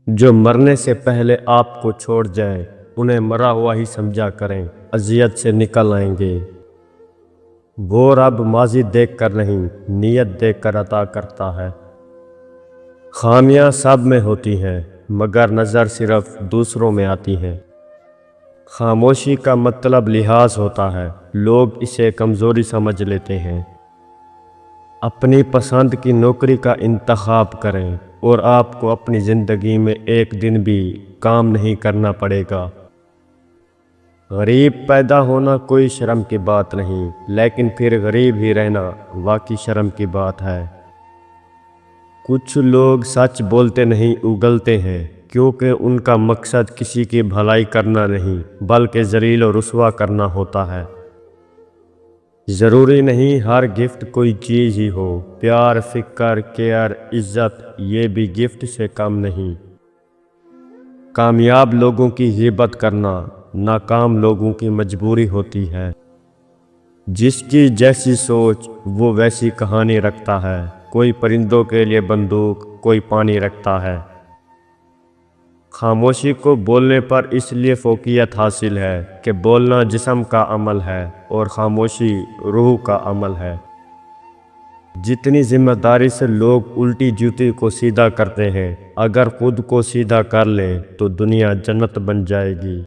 جو مرنے سے پہلے آپ کو چھوڑ جائیں انہیں مرا ہوا ہی سمجھا کریں، اذیت سے نکل آئیں گے۔ وہ رب ماضی دیکھ کر نہیں، نیت دیکھ کر عطا کرتا ہے۔ خامیاں سب میں ہوتی ہیں مگر نظر صرف دوسروں میں آتی ہے۔ خاموشی کا مطلب لحاظ ہوتا ہے، لوگ اسے کمزوری سمجھ لیتے ہیں۔ اپنی پسند کی نوکری کا انتخاب کریں اور آپ کو اپنی زندگی میں ایک دن بھی کام نہیں کرنا پڑے گا۔ غریب پیدا ہونا کوئی شرم کی بات نہیں، لیکن پھر غریب ہی رہنا واقعی شرم کی بات ہے۔ کچھ لوگ سچ بولتے نہیں اگلتے ہیں، کیونکہ ان کا مقصد کسی کی بھلائی کرنا نہیں بلکہ ذلیل و رسوا کرنا ہوتا ہے۔ ضروری نہیں ہر گفٹ کوئی چیز ہی ہو، پیار، فکر، کیئر، عزت یہ بھی گفٹ سے کم نہیں۔ کامیاب لوگوں کی غیبت کرنا ناکام لوگوں کی مجبوری ہوتی ہے۔ جس کی جیسی سوچ وہ ویسی کہانی رکھتا ہے، کوئی پرندوں کے لیے بندوق، کوئی پانی رکھتا ہے۔ خاموشی کو بولنے پر اس لیے فوقیت حاصل ہے کہ بولنا جسم کا عمل ہے اور خاموشی روح کا عمل ہے۔ جتنی ذمہ داری سے لوگ الٹی جوتی کو سیدھا کرتے ہیں، اگر خود کو سیدھا کر لیں تو دنیا جنت بن جائے گی۔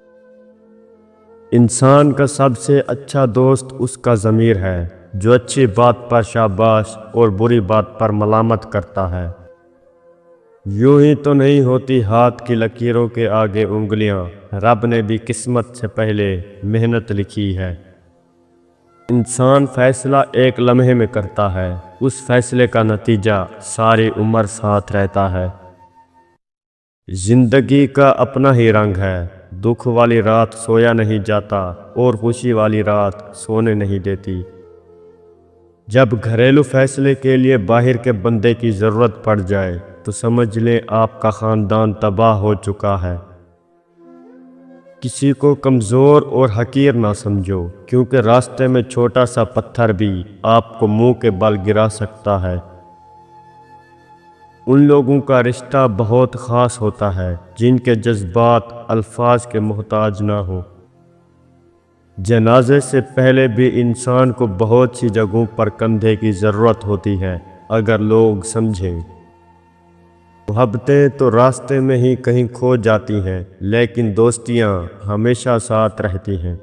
انسان کا سب سے اچھا دوست اس کا ضمیر ہے، جو اچھی بات پر شاباش اور بری بات پر ملامت کرتا ہے۔ یوں ہی تو نہیں ہوتی ہاتھ کی لکیروں کے آگے انگلیاں، رب نے بھی قسمت سے پہلے محنت لکھی ہے۔ انسان فیصلہ ایک لمحے میں کرتا ہے، اس فیصلے کا نتیجہ ساری عمر ساتھ رہتا ہے۔ زندگی کا اپنا ہی رنگ ہے، دکھ والی رات سویا نہیں جاتا اور خوشی والی رات سونے نہیں دیتی۔ جب گھریلو فیصلے کے لیے باہر کے بندے کی ضرورت پڑ جائے تو سمجھ لیں آپ کا خاندان تباہ ہو چکا ہے۔ کسی کو کمزور اور حقیر نہ سمجھو، کیونکہ راستے میں چھوٹا سا پتھر بھی آپ کو منہ کے بل گرا سکتا ہے۔ ان لوگوں کا رشتہ بہت خاص ہوتا ہے جن کے جذبات الفاظ کے محتاج نہ ہوں۔ جنازے سے پہلے بھی انسان کو بہت سی جگہوں پر کندھے کی ضرورت ہوتی ہے، اگر لوگ سمجھیں۔ محبتیں تو راستے میں ہی کہیں کھو جاتی ہیں، لیکن دوستیاں ہمیشہ ساتھ رہتی ہیں۔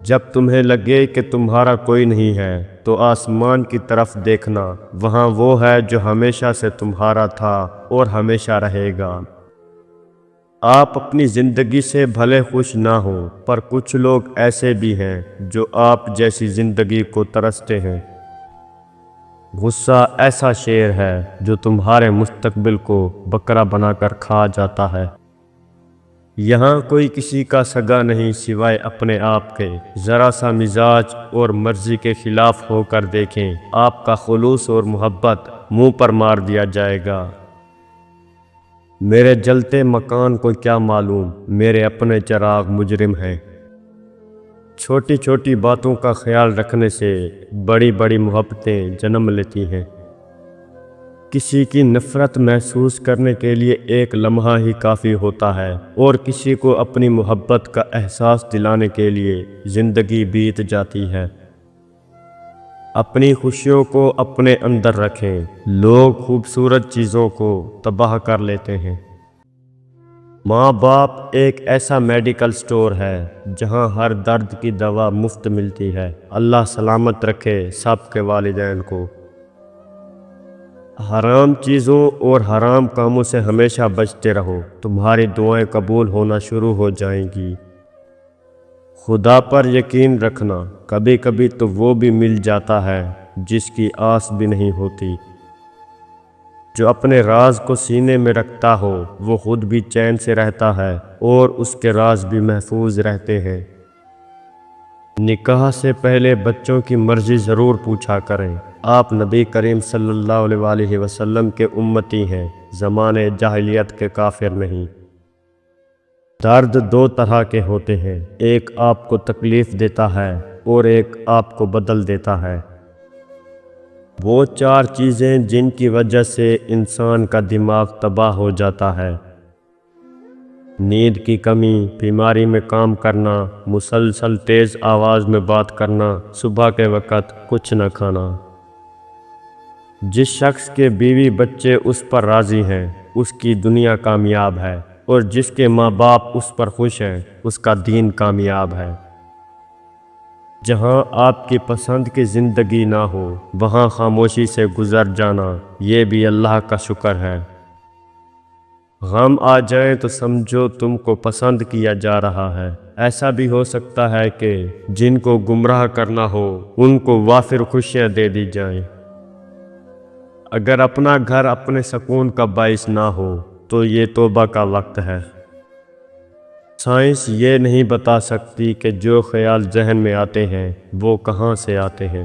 جب تمہیں لگے کہ تمہارا کوئی نہیں ہے تو آسمان کی طرف دیکھنا، وہاں وہ ہے جو ہمیشہ سے تمہارا تھا اور ہمیشہ رہے گا۔ آپ اپنی زندگی سے بھلے خوش نہ ہوں، پر کچھ لوگ ایسے بھی ہیں جو آپ جیسی زندگی کو ترستے ہیں۔ غصہ ایسا شیر ہے جو تمہارے مستقبل کو بکرا بنا کر کھا جاتا ہے۔ یہاں کوئی کسی کا سگا نہیں سوائے اپنے آپ کے، ذرا سا مزاج اور مرضی کے خلاف ہو کر دیکھیں، آپ کا خلوص اور محبت منہ پر مار دیا جائے گا۔ میرے جلتے مکان کو کیا معلوم، میرے اپنے چراغ مجرم ہیں۔ چھوٹی چھوٹی باتوں کا خیال رکھنے سے بڑی بڑی محبتیں جنم لیتی ہیں۔ کسی کی نفرت محسوس کرنے کے لیے ایک لمحہ ہی کافی ہوتا ہے، اور کسی کو اپنی محبت کا احساس دلانے کے لیے زندگی بیت جاتی ہے۔ اپنی خوشیوں کو اپنے اندر رکھیں، لوگ خوبصورت چیزوں کو تباہ کر لیتے ہیں۔ ماں باپ ایک ایسا میڈیکل سٹور ہے جہاں ہر درد کی دوا مفت ملتی ہے۔ اللہ سلامت رکھے سب کے والدین کو۔ حرام چیزوں اور حرام کاموں سے ہمیشہ بچتے رہو، تمہاری دعائیں قبول ہونا شروع ہو جائیں گی۔ خدا پر یقین رکھنا، کبھی کبھی تو وہ بھی مل جاتا ہے جس کی آس بھی نہیں ہوتی۔ جو اپنے راز کو سینے میں رکھتا ہو وہ خود بھی چین سے رہتا ہے اور اس کے راز بھی محفوظ رہتے ہیں۔ نکاح سے پہلے بچوں کی مرضی ضرور پوچھا کریں، آپ نبی کریم صلی اللہ علیہ وسلم کے امتی ہیں، زمانے جاہلیت کے کافر نہیں۔ درد دو طرح کے ہوتے ہیں، ایک آپ کو تکلیف دیتا ہے اور ایک آپ کو بدل دیتا ہے۔ وہ چار چیزیں جن کی وجہ سے انسان کا دماغ تباہ ہو جاتا ہے: نیند کی کمی، بیماری میں کام کرنا، مسلسل تیز آواز میں بات کرنا، صبح کے وقت کچھ نہ کھانا۔ جس شخص کے بیوی بچے اس پر راضی ہیں اس کی دنیا کامیاب ہے، اور جس کے ماں باپ اس پر خوش ہیں اس کا دین کامیاب ہے۔ جہاں آپ کی پسند کی زندگی نہ ہو وہاں خاموشی سے گزر جانا یہ بھی اللہ کا شکر ہے۔ غم آ جائیں تو سمجھو تم کو پسند کیا جا رہا ہے۔ ایسا بھی ہو سکتا ہے کہ جن کو گمراہ کرنا ہو ان کو وافر خوشیاں دے دی جائیں۔ اگر اپنا گھر اپنے سکون کا باعث نہ ہو تو یہ توبہ کا وقت ہے۔ سائنس یہ نہیں بتا سکتی کہ جو خیال ذہن میں آتے ہیں وہ کہاں سے آتے ہیں۔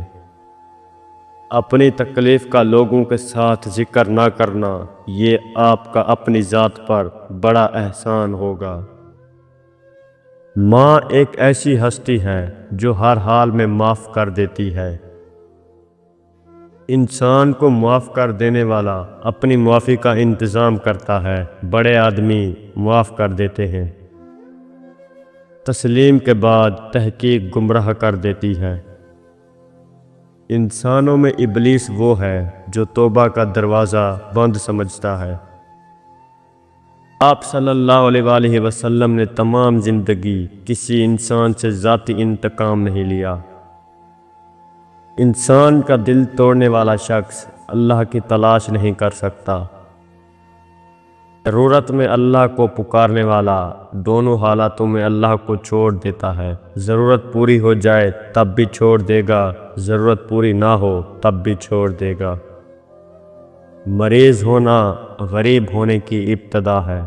اپنی تکلیف کا لوگوں کے ساتھ ذکر نہ کرنا یہ آپ کا اپنی ذات پر بڑا احسان ہوگا۔ ماں ایک ایسی ہستی ہے جو ہر حال میں معاف کر دیتی ہے۔ انسان کو معاف کر دینے والا اپنی معافی کا انتظام کرتا ہے۔ بڑے آدمی معاف کر دیتے ہیں، تسلیم کے بعد تحقیق گمراہ کر دیتی ہے۔ انسانوں میں ابلیس وہ ہے جو توبہ کا دروازہ بند سمجھتا ہے۔ آپ صلی اللہ علیہ وآلہ وسلم نے تمام زندگی کسی انسان سے ذاتی انتقام نہیں لیا۔ انسان کا دل توڑنے والا شخص اللہ کی تلاش نہیں کر سکتا۔ ضرورت میں اللہ کو پکارنے والا دونوں حالاتوں میں اللہ کو چھوڑ دیتا ہے۔ ضرورت پوری ہو جائے تب بھی چھوڑ دے گا، ضرورت پوری نہ ہو تب بھی چھوڑ دے گا۔ مریض ہونا غریب ہونے کی ابتدا ہے۔